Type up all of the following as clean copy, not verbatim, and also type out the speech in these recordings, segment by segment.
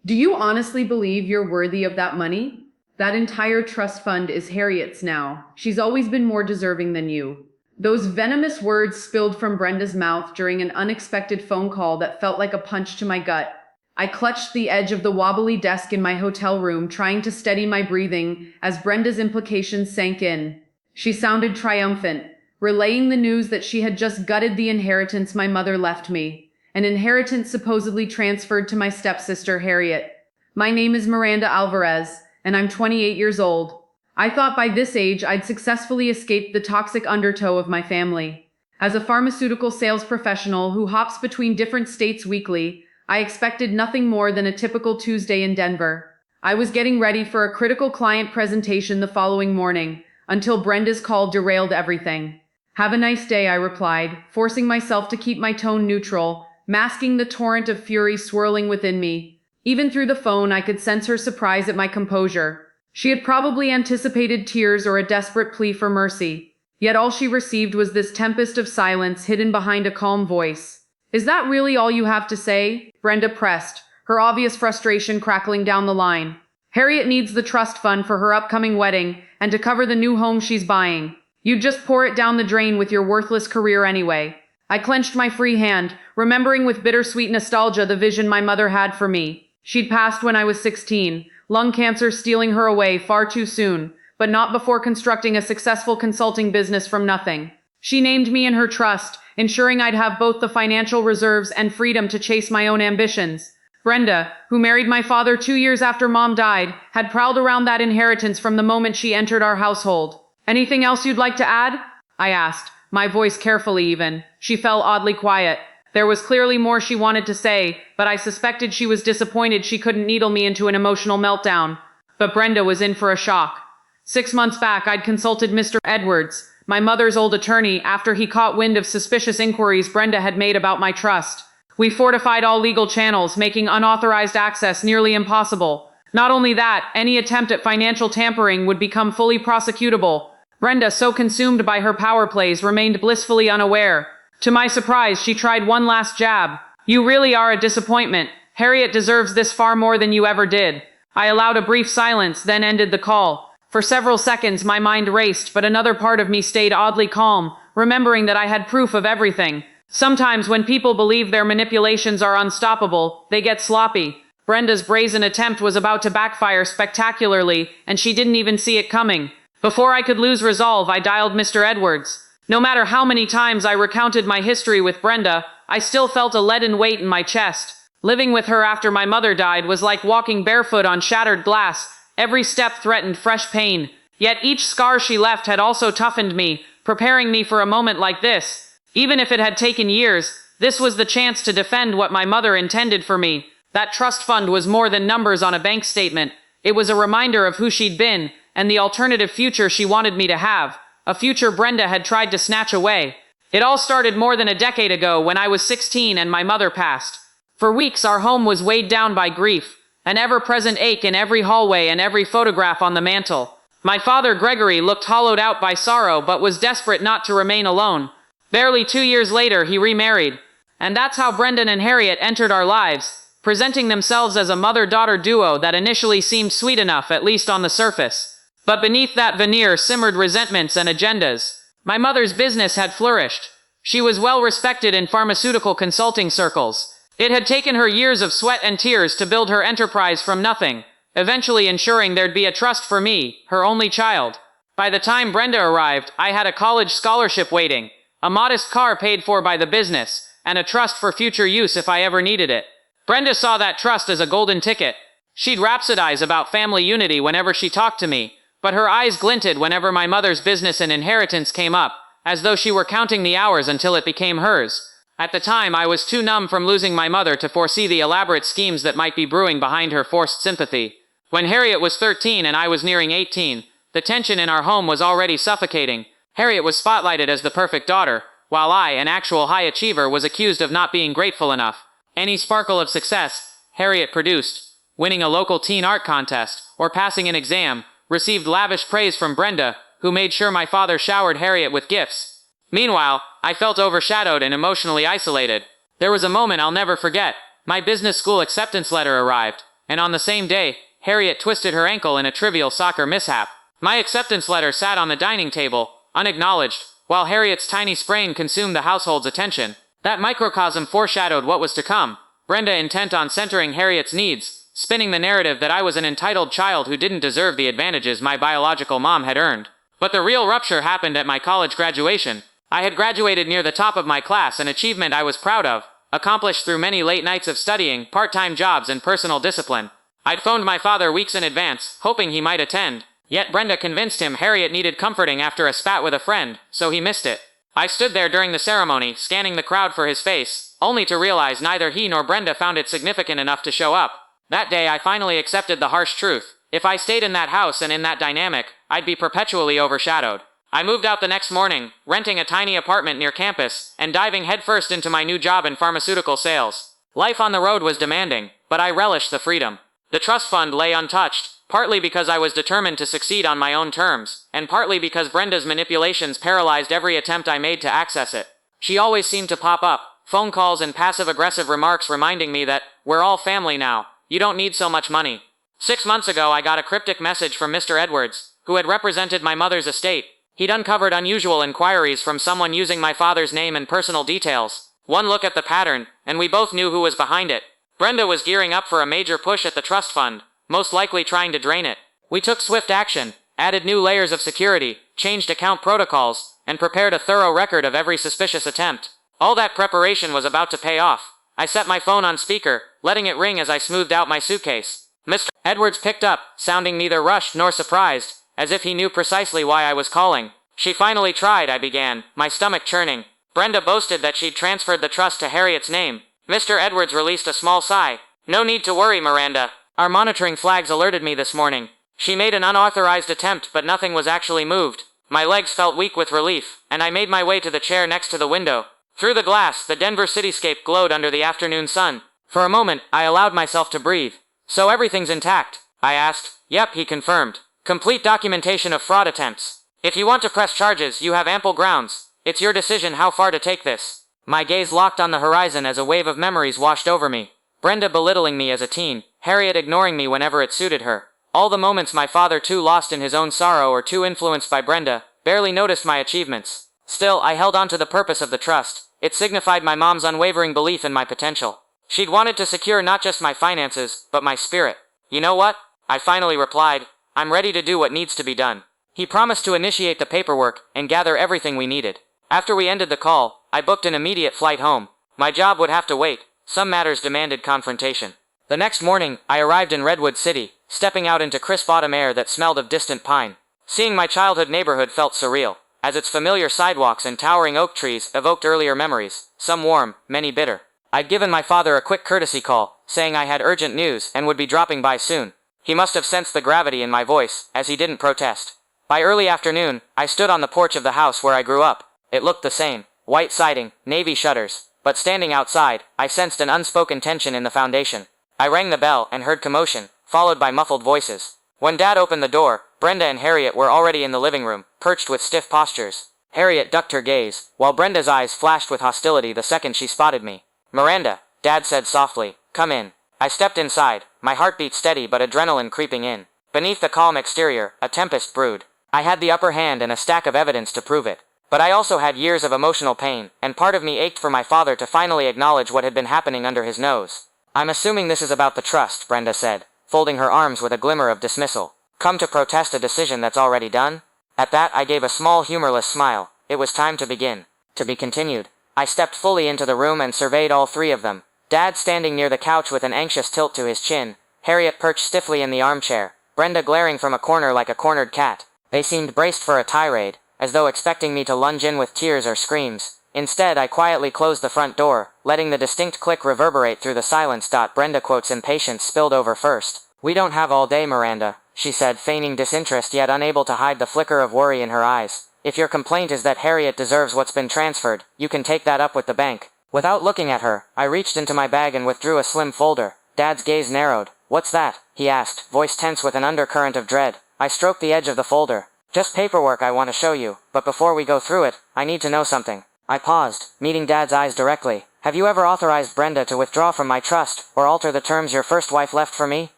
Do you honestly believe you're worthy of that money? That entire trust fund is Harriet's now. She's always been more deserving than you. Those venomous words spilled from Brenda's mouth during an unexpected phone call that felt like a punch to my gut. I clutched the edge of the wobbly desk in my hotel room, trying to steady my breathing as Brenda's implications sank in. She sounded triumphant, relaying the news that she had just gutted the inheritance my mother left me, an inheritance supposedly transferred to my stepsister, Harriet. My name is Miranda Alvarez, and I'm 28 years old. I thought by this age I'd successfully escaped the toxic undertow of my family. As a pharmaceutical sales professional who hops between different states weekly, I expected nothing more than a typical Tuesday in Denver. I was getting ready for a critical client presentation the following morning, until Brenda's call derailed everything. Have a nice day, I replied, forcing myself to keep my tone neutral, masking the torrent of fury swirling within me. Even through the phone, I could sense her surprise at my composure. She had probably anticipated tears or a desperate plea for mercy. Yet all she received was this tempest of silence hidden behind a calm voice. Is that really all you have to say? Brenda pressed, her obvious frustration crackling down the line. Harriet needs the trust fund for her upcoming wedding and to cover the new home she's buying. You'd just pour it down the drain with your worthless career anyway. I clenched my free hand, remembering with bittersweet nostalgia the vision my mother had for me. She'd passed when I was 16, lung cancer stealing her away far too soon, but not before constructing a successful consulting business from nothing. She named me in her trust, ensuring I'd have both the financial reserves and freedom to chase my own ambitions. Brenda, who married my father 2 years after Mom died, had prowled around that inheritance from the moment she entered our household. Anything else you'd like to add? I asked, my voice carefully even. She fell oddly quiet. There was clearly more she wanted to say, but I suspected she was disappointed she couldn't needle me into an emotional meltdown. But Brenda was in for a shock. 6 months back, I'd consulted Mr. Edwards, my mother's old attorney, after he caught wind of suspicious inquiries Brenda had made about my trust. We fortified all legal channels, making unauthorized access nearly impossible. Not only that, any attempt at financial tampering would become fully prosecutable. Brenda, so consumed by her power plays, remained blissfully unaware. To my surprise, she tried one last jab. You really are a disappointment. Harriet deserves this far more than you ever did. I allowed a brief silence, then ended the call. For several seconds, my mind raced, but another part of me stayed oddly calm, remembering that I had proof of everything. Sometimes when people believe their manipulations are unstoppable, they get sloppy. Brenda's brazen attempt was about to backfire spectacularly, and she didn't even see it coming. Before I could lose resolve, I dialed Mr. Edwards. No matter how many times I recounted my history with Brenda, I still felt a leaden weight in my chest. Living with her after my mother died was like walking barefoot on shattered glass. Every step threatened fresh pain. Yet each scar she left had also toughened me, preparing me for a moment like this. Even if it had taken years, this was the chance to defend what my mother intended for me. That trust fund was more than numbers on a bank statement. It was a reminder of who she'd been, and the alternative future she wanted me to have. A future Brenda had tried to snatch away. It all started more than a decade ago when I was 16 and my mother passed. For weeks our home was weighed down by grief, an ever-present ache in every hallway and every photograph on the mantel. My father Gregory looked hollowed out by sorrow but was desperate not to remain alone. Barely 2 years later he remarried. And that's how Brendan and Harriet entered our lives, presenting themselves as a mother-daughter duo that initially seemed sweet enough, at least on the surface. But beneath that veneer simmered resentments and agendas. My mother's business had flourished. She was well respected in pharmaceutical consulting circles. It had taken her years of sweat and tears to build her enterprise from nothing, eventually ensuring there'd be a trust for me, her only child. By the time Brenda arrived, I had a college scholarship waiting, a modest car paid for by the business, and a trust for future use if I ever needed it. Brenda saw that trust as a golden ticket. She'd rhapsodize about family unity whenever she talked to me, but her eyes glinted whenever my mother's business and inheritance came up, as though she were counting the hours until it became hers. At the time, I was too numb from losing my mother to foresee the elaborate schemes that might be brewing behind her forced sympathy. When Harriet was 13 and I was nearing 18, the tension in our home was already suffocating. Harriet was spotlighted as the perfect daughter, while I, an actual high achiever, was accused of not being grateful enough. Any sparkle of success Harriet produced, winning a local teen art contest, or passing an exam, received lavish praise from Brenda, who made sure my father showered Harriet with gifts. Meanwhile, I felt overshadowed and emotionally isolated. There was a moment I'll never forget. My business school acceptance letter arrived. And on the same day, Harriet twisted her ankle in a trivial soccer mishap. My acceptance letter sat on the dining table, unacknowledged, while Harriet's tiny sprain consumed the household's attention. That microcosm foreshadowed what was to come. Brenda intent on centering Harriet's needs, spinning the narrative that I was an entitled child who didn't deserve the advantages my biological mom had earned. But the real rupture happened at my college graduation. I had graduated near the top of my class, an achievement I was proud of, accomplished through many late nights of studying, part-time jobs, and personal discipline. I'd phoned my father weeks in advance, hoping he might attend. Yet Brenda convinced him Harriet needed comforting after a spat with a friend, so he missed it. I stood there during the ceremony, scanning the crowd for his face, only to realize neither he nor Brenda found it significant enough to show up. That day I finally accepted the harsh truth. If I stayed in that house and in that dynamic, I'd be perpetually overshadowed. I moved out the next morning, renting a tiny apartment near campus, and diving headfirst into my new job in pharmaceutical sales. Life on the road was demanding, but I relished the freedom. The trust fund lay untouched, partly because I was determined to succeed on my own terms, and partly because Brenda's manipulations paralyzed every attempt I made to access it. She always seemed to pop up, phone calls and passive-aggressive remarks reminding me that, we're all family now, you don't need so much money. 6 months ago I got a cryptic message from Mr. Edwards, who had represented my mother's estate. He'd uncovered unusual inquiries from someone using my father's name and personal details. One look at the pattern, and we both knew who was behind it. Brenda was gearing up for a major push at the trust fund, most likely trying to drain it. We took swift action, added new layers of security, changed account protocols, and prepared a thorough record of every suspicious attempt. All that preparation was about to pay off. I set my phone on speaker, letting it ring as I smoothed out my suitcase. Mr. Edwards picked up, sounding neither rushed nor surprised, as if he knew precisely why I was calling. She finally tried, I began, my stomach churning. Brenda boasted that she'd transferred the trust to Harriet's name. Mr. Edwards released a small sigh. No need to worry, Miranda. Our monitoring flags alerted me this morning. She made an unauthorized attempt, but nothing was actually moved. My legs felt weak with relief, and I made my way to the chair next to the window. Through the glass, the Denver cityscape glowed under the afternoon sun. For a moment, I allowed myself to breathe. So everything's intact? I asked. Yep, he confirmed. Complete documentation of fraud attempts. If you want to press charges, you have ample grounds. It's your decision how far to take this. My gaze locked on the horizon as a wave of memories washed over me. Brenda belittling me as a teen, Harriet ignoring me whenever it suited her. All the moments my father, too lost in his own sorrow or too influenced by Brenda, barely noticed my achievements. Still, I held on to the purpose of the trust. It signified my mom's unwavering belief in my potential. She'd wanted to secure not just my finances, but my spirit. You know what? I finally replied. I'm ready to do what needs to be done. He promised to initiate the paperwork and gather everything we needed. After we ended the call, I booked an immediate flight home. My job would have to wait. Some matters demanded confrontation. The next morning, I arrived in Redwood City, stepping out into crisp autumn air that smelled of distant pine. Seeing my childhood neighborhood felt surreal, as its familiar sidewalks and towering oak trees evoked earlier memories, some warm, many bitter. I'd given my father a quick courtesy call, saying I had urgent news and would be dropping by soon. He must have sensed the gravity in my voice, as he didn't protest. By early afternoon, I stood on the porch of the house where I grew up. It looked the same. White siding, navy shutters. But standing outside, I sensed an unspoken tension in the foundation. I rang the bell and heard commotion, followed by muffled voices. When Dad opened the door, Brenda and Harriet were already in the living room, perched with stiff postures. Harriet ducked her gaze, while Brenda's eyes flashed with hostility the second she spotted me. Miranda, Dad said softly, come in. I stepped inside, my heartbeat steady but adrenaline creeping in. Beneath the calm exterior, a tempest brewed. I had the upper hand and a stack of evidence to prove it. But I also had years of emotional pain, and part of me ached for my father to finally acknowledge what had been happening under his nose. I'm assuming this is about the trust, Brenda said, folding her arms with a glimmer of dismissal. Come to protest a decision that's already done? At that I gave a small humorless smile. It was time to begin. To be continued. I stepped fully into the room and surveyed all three of them. Dad standing near the couch with an anxious tilt to his chin, Harriet perched stiffly in the armchair, Brenda glaring from a corner like a cornered cat. They seemed braced for a tirade, as though expecting me to lunge in with tears or screams. Instead, I quietly closed the front door, letting the distinct click reverberate through the silence. Brenda quotes impatience spilled over first. We don't have all day, Miranda, she said, feigning disinterest yet unable to hide the flicker of worry in her eyes. If your complaint is that Harriet deserves what's been transferred, you can take that up with the bank. Without looking at her, I reached into my bag and withdrew a slim folder. Dad's gaze narrowed. What's that? He asked, voice tense with an undercurrent of dread. I stroked the edge of the folder. Just paperwork I want to show you, but before we go through it, I need to know something. I paused, meeting Dad's eyes directly. Have you ever authorized Brenda to withdraw from my trust, or alter the terms your first wife left for me?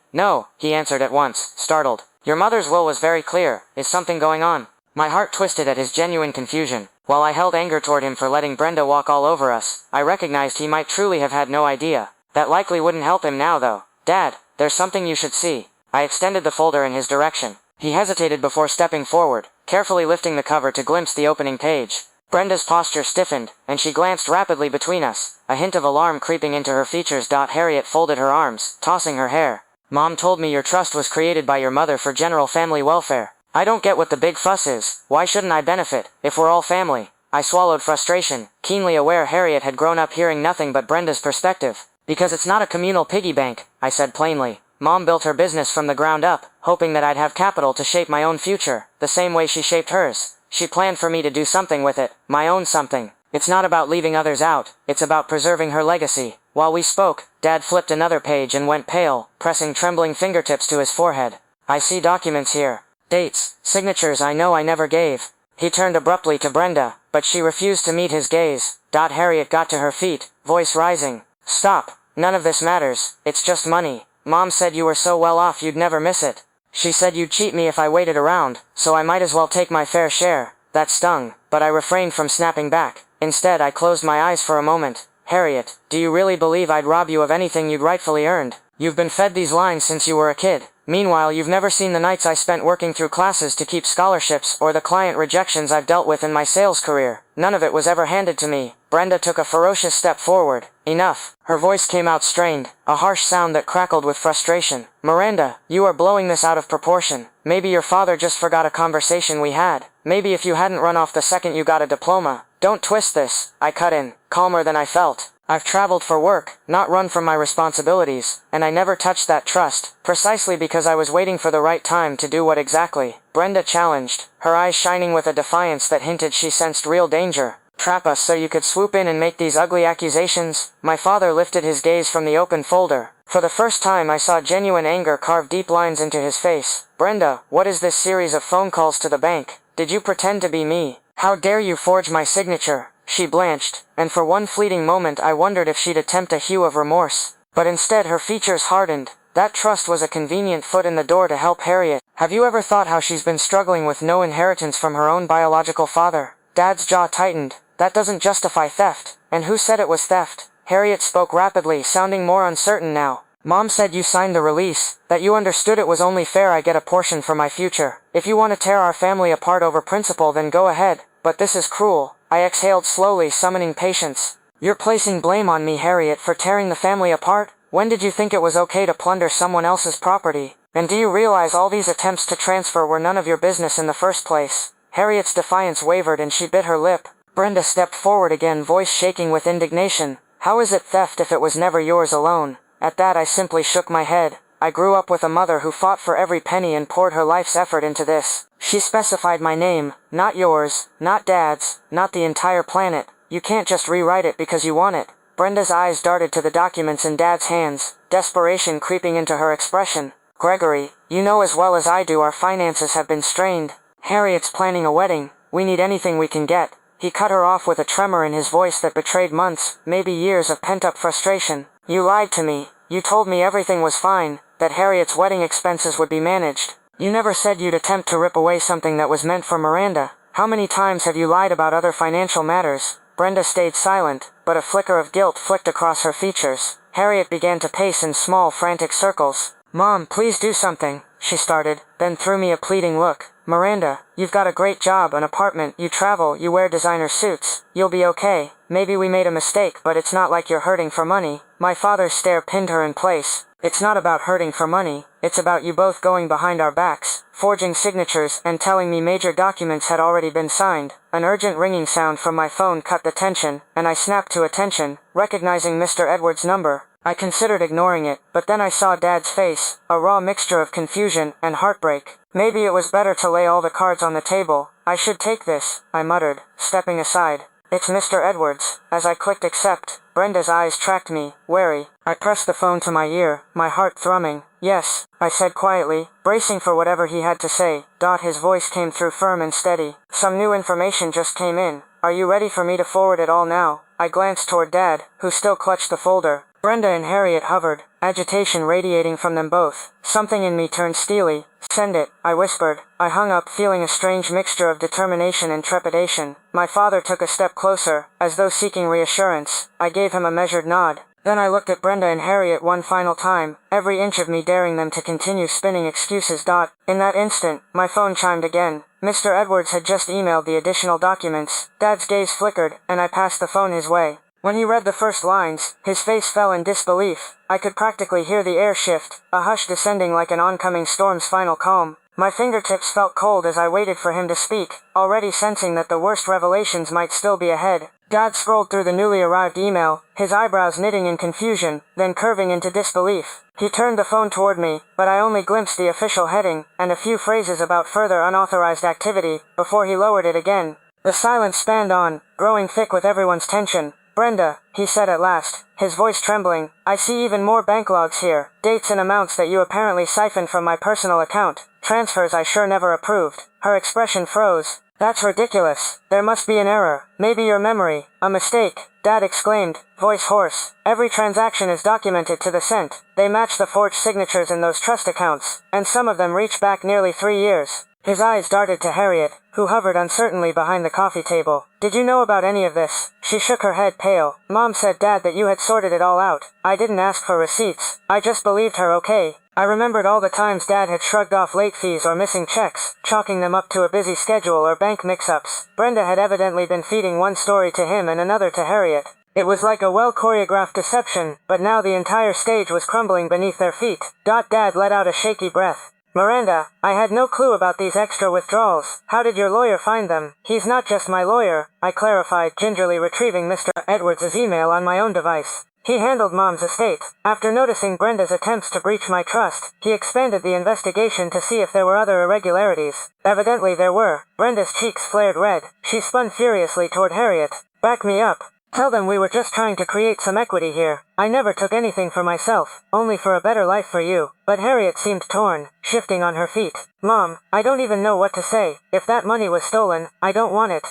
No, he answered at once, startled. Your mother's will was very clear. Is something going on? My heart twisted at his genuine confusion. While I held anger toward him for letting Brenda walk all over us, I recognized he might truly have had no idea. That likely wouldn't help him now though. Dad, there's something you should see. I extended the folder in his direction. He hesitated before stepping forward, carefully lifting the cover to glimpse the opening page. Brenda's posture stiffened, and she glanced rapidly between us, a hint of alarm creeping into her features. Harriet folded her arms, tossing her hair. Mom told me your trust was created by your mother for general family welfare. I don't get what the big fuss is. Why shouldn't I benefit, if we're all family? I swallowed frustration, keenly aware Harriet had grown up hearing nothing but Brenda's perspective. Because it's not a communal piggy bank, I said plainly. Mom built her business from the ground up, hoping that I'd have capital to shape my own future, the same way she shaped hers. She planned for me to do something with it, my own something. It's not about leaving others out, it's about preserving her legacy. While we spoke, Dad flipped another page and went pale, pressing trembling fingertips to his forehead. I see documents here. Dates, signatures I know I never gave. He turned abruptly to Brenda, but she refused to meet his gaze. Harriet got to her feet, voice rising. Stop. None of this matters. It's just money. Mom said you were so well off you'd never miss it. She said you'd cheat me if I waited around, so I might as well take my fair share. That stung, but I refrained from snapping back. Instead, I closed my eyes for a moment. Harriet, do you really believe I'd rob you of anything you'd rightfully earned? You've been fed these lines since you were a kid. Meanwhile, you've never seen the nights I spent working through classes to keep scholarships or the client rejections I've dealt with in my sales career. None of it was ever handed to me. Brenda took a ferocious step forward. Enough. Her voice came out strained, a harsh sound that crackled with frustration. Miranda, you are blowing this out of proportion. Maybe your father just forgot a conversation we had. Maybe if you hadn't run off the second you got a diploma. Don't twist this, I cut in, calmer than I felt. I've traveled for work, not run from my responsibilities, and I never touched that trust, precisely because I was waiting for the right time to do what exactly? Brenda challenged, her eyes shining with a defiance that hinted she sensed real danger. Trap us so you could swoop in and make these ugly accusations? My father lifted his gaze from the open folder. For the first time I saw genuine anger carve deep lines into his face. Brenda, what is this series of phone calls to the bank? Did you pretend to be me? How dare you forge my signature? She blanched, and for one fleeting moment I wondered if she'd attempt a hue of remorse. But instead her features hardened. That trust was a convenient foot in the door to help Harriet. Have you ever thought how she's been struggling with no inheritance from her own biological father? Dad's jaw tightened. That doesn't justify theft. And who said it was theft? Harriet spoke rapidly, sounding more uncertain now. Mom said you signed the release, that you understood it was only fair I get a portion for my future. If you want to tear our family apart over principle, then go ahead. But this is cruel. I exhaled slowly, summoning patience. You're placing blame on me, Harriet, for tearing the family apart? When did you think it was okay to plunder someone else's property? And do you realize all these attempts to transfer were none of your business in the first place? Harriet's defiance wavered and she bit her lip. Brenda stepped forward again, voice shaking with indignation. How is it theft if it was never yours alone? At that I simply shook my head. I grew up with a mother who fought for every penny and poured her life's effort into this. She specified my name, not yours, not Dad's, not the entire planet. You can't just rewrite it because you want it. Brenda's eyes darted to the documents in Dad's hands, desperation creeping into her expression. Gregory, you know as well as I do our finances have been strained. Harriet's planning a wedding. We need anything we can get. He cut her off with a tremor in his voice that betrayed months, maybe years of pent-up frustration. You lied to me. You told me everything was fine, that Harriet's wedding expenses would be managed. You never said you'd attempt to rip away something that was meant for Miranda. How many times have you lied about other financial matters? Brenda stayed silent, but a flicker of guilt flicked across her features. Harriet began to pace in small, frantic circles. Mom, please do something, she started, then threw me a pleading look. Miranda, you've got a great job, an apartment, you travel, you wear designer suits. You'll be okay. Maybe we made a mistake, but it's not like you're hurting for money. My father's stare pinned her in place. It's not about hurting for money. It's about you both going behind our backs, forging signatures, and telling me major documents had already been signed. An urgent ringing sound from my phone cut the tension, and I snapped to attention, recognizing Mr. Edwards' number. I considered ignoring it, but then I saw Dad's face, a raw mixture of confusion and heartbreak. Maybe it was better to lay all the cards on the table. I should take this, I muttered, stepping aside. It's Mr. Edwards. As I clicked accept, Brenda's eyes tracked me, wary. I pressed the phone to my ear, my heart thrumming. Yes, I said quietly, bracing for whatever he had to say. His voice came through firm and steady. Some new information just came in. Are you ready for me to forward it all now? I glanced toward Dad, who still clutched the folder. Brenda and Harriet hovered, agitation radiating from them both. Something in me turned steely. "Send it," I whispered. I hung up, feeling a strange mixture of determination and trepidation. My father took a step closer, as though seeking reassurance. I gave him a measured nod. Then I looked at Brenda and Harriet one final time, every inch of me daring them to continue spinning excuses. In that instant, my phone chimed again. Mr. Edwards had just emailed the additional documents. Dad's gaze flickered, and I passed the phone his way. When he read the first lines, his face fell in disbelief. I could practically hear the air shift, a hush descending like an oncoming storm's final calm. My fingertips felt cold as I waited for him to speak, already sensing that the worst revelations might still be ahead. Dad scrolled through the newly arrived email, his eyebrows knitting in confusion, then curving into disbelief. He turned the phone toward me, but I only glimpsed the official heading, and a few phrases about further unauthorized activity, before he lowered it again. The silence spanned on, growing thick with everyone's tension. "Brenda," he said at last, his voice trembling, "I see even more bank logs here, dates and amounts that you apparently siphoned from my personal account, transfers I sure never approved." Her expression froze. "That's ridiculous. There must be an error. Maybe your memory. A mistake," Dad exclaimed, voice hoarse. "Every transaction is documented to the cent. They match the forged signatures in those trust accounts, and some of them reach back nearly 3 years." His eyes darted to Harriet, who hovered uncertainly behind the coffee table. "Did you know about any of this?" She shook her head, pale. "Mom said, Dad, that you had sorted it all out. I didn't ask for receipts. I just believed her, okay?" I remembered all the times Dad had shrugged off late fees or missing checks, chalking them up to a busy schedule or bank mix-ups. Brenda had evidently been feeding one story to him and another to Harriet. It was like a well-choreographed deception, but now the entire stage was crumbling beneath their feet. Dad let out a shaky breath. "Miranda, I had no clue about these extra withdrawals. How did your lawyer find them?" "He's not just my lawyer," I clarified, gingerly retrieving Mr. Edwards' email on my own device. "He handled Mom's estate. After noticing Brenda's attempts to breach my trust, he expanded the investigation to see if there were other irregularities. Evidently there were." Brenda's cheeks flared red. She spun furiously toward Harriet. "Back me up. Tell them we were just trying to create some equity here. I never took anything for myself, only for a better life for you." But Harriet seemed torn, shifting on her feet. "Mom, I don't even know what to say. If that money was stolen, I don't want it.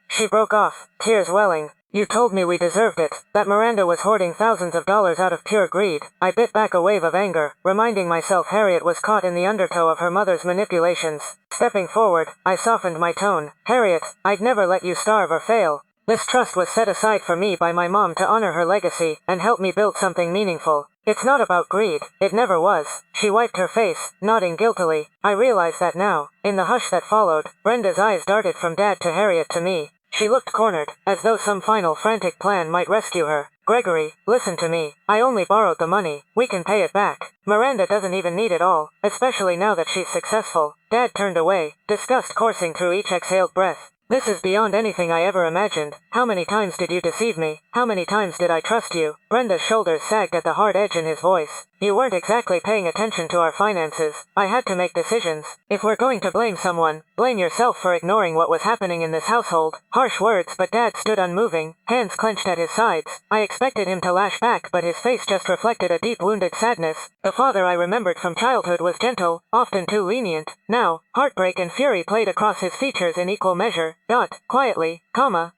She broke off, tears welling. "You told me we deserved it, that Miranda was hoarding thousands of dollars out of pure greed." I bit back a wave of anger, reminding myself Harriet was caught in the undertow of her mother's manipulations. Stepping forward, I softened my tone. "Harriet, I'd never let you starve or fail. This trust was set aside for me by my mom to honor her legacy and help me build something meaningful. It's not about greed. It never was." She wiped her face, nodding guiltily. I realized that now. In the hush that followed, Brenda's eyes darted from Dad to Harriet to me. She looked cornered, as though some final frantic plan might rescue her. "Gregory, listen to me. I only borrowed the money. We can pay it back. Miranda doesn't even need it all, especially now that she's successful." Dad turned away, disgust coursing through each exhaled breath. "This is beyond anything I ever imagined. How many times did you deceive me? How many times did I trust you?" Brenda's shoulders sagged at the hard edge in his voice. "You weren't exactly paying attention to our finances. I had to make decisions. If we're going to blame someone, blame yourself for ignoring what was happening in this household." Harsh words, but Dad stood unmoving, hands clenched at his sides. I expected him to lash back, but his face just reflected a deep wounded sadness. The father I remembered from childhood was gentle, often too lenient. Now, heartbreak and fury played across his features in equal measure. Quietly,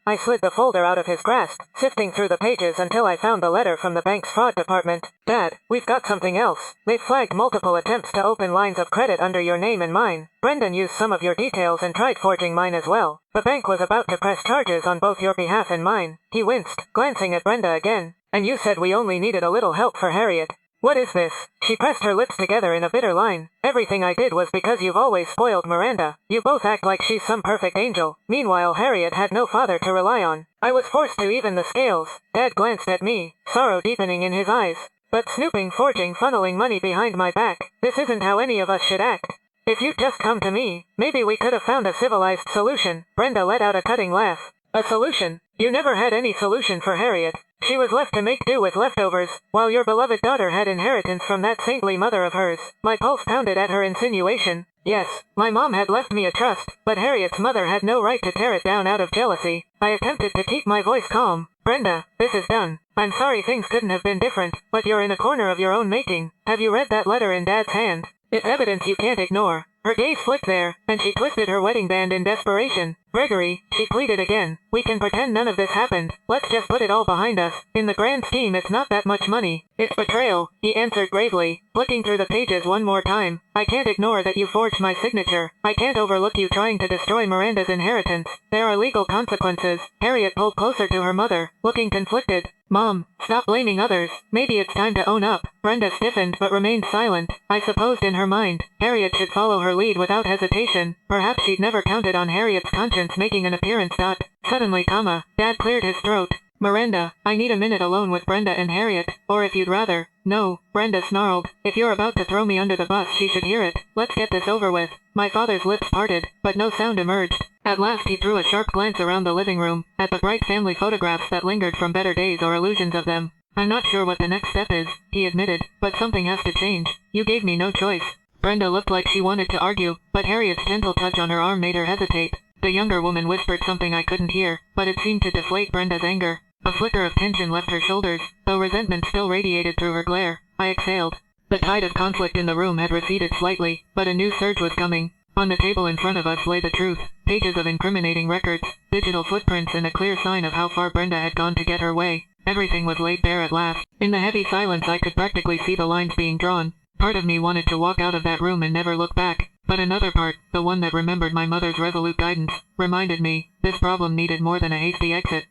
I slid the folder out of his grasp, sifting through the pages until I found the letter from the bank's fraud department. "Dad, we've got something else. They've flagged multiple attempts to open lines of credit under your name and mine. Brendan used some of your details and tried forging mine as well. The bank was about to press charges on both your behalf and mine." He winced, glancing at Brenda again. "And you said we only needed a little help for Harriet. What is this?" She pressed her lips together in a bitter line. "Everything I did was because you've always spoiled Miranda. You both act like she's some perfect angel. Meanwhile, Harriet had no father to rely on. I was forced to even the scales." Dad glanced at me, sorrow deepening in his eyes. "But snooping, forging, funneling money behind my back, this isn't how any of us should act. If you'd just come to me, maybe we could have found a civilized solution." Brenda let out a cutting laugh. "A solution? You never had any solution for Harriet. She was left to make do with leftovers, while your beloved daughter had inheritance from that saintly mother of hers." My pulse pounded at her insinuation. Yes, my mom had left me a trust, but Harriet's mother had no right to tear it down out of jealousy. I attempted to keep my voice calm. "Brenda, this is done. I'm sorry things couldn't have been different, but you're in a corner of your own making. Have you read that letter in Dad's hand? It's evidence you can't ignore." Her gaze flicked there, and she twisted her wedding band in desperation. Gregory, she pleaded again, we can pretend none of this happened. Let's just put it all behind us. In the grand scheme, it's not that much money. It's betrayal, he answered gravely, flicking through the pages one more time. I can't ignore that you forged my signature. I can't overlook you trying to destroy Miranda's inheritance. There are legal consequences. Harriet pulled closer to her mother, looking conflicted. Mom, stop blaming others. Maybe it's time to own up. Brenda stiffened but remained silent. I supposed in her mind, Harriet should follow her lead without hesitation. Perhaps she'd never counted on Harriet's conscience making an appearance. Suddenly, Dad cleared his throat. Miranda, I need a minute alone with Brenda and Harriet, or if you'd rather. No, Brenda snarled. If you're about to throw me under the bus, she should hear it. Let's get this over with. My father's lips parted, but no sound emerged. At last he threw a sharp glance around the living room, at the bright family photographs that lingered from better days or illusions of them. I'm not sure what the next step is, he admitted, but something has to change. You gave me no choice. Brenda looked like she wanted to argue, but Harriet's gentle touch on her arm made her hesitate. The younger woman whispered something I couldn't hear, but it seemed to deflate Brenda's anger. A flicker of tension left her shoulders, though resentment still radiated through her glare. I exhaled. The tide of conflict in the room had receded slightly, but a new surge was coming. On the table in front of us lay the truth. Pages of incriminating records, digital footprints, and a clear sign of how far Brenda had gone to get her way. Everything was laid bare at last. In the heavy silence I could practically see the lines being drawn. Part of me wanted to walk out of that room and never look back, but another part, the one that remembered my mother's resolute guidance, reminded me, this problem needed more than a hasty exit.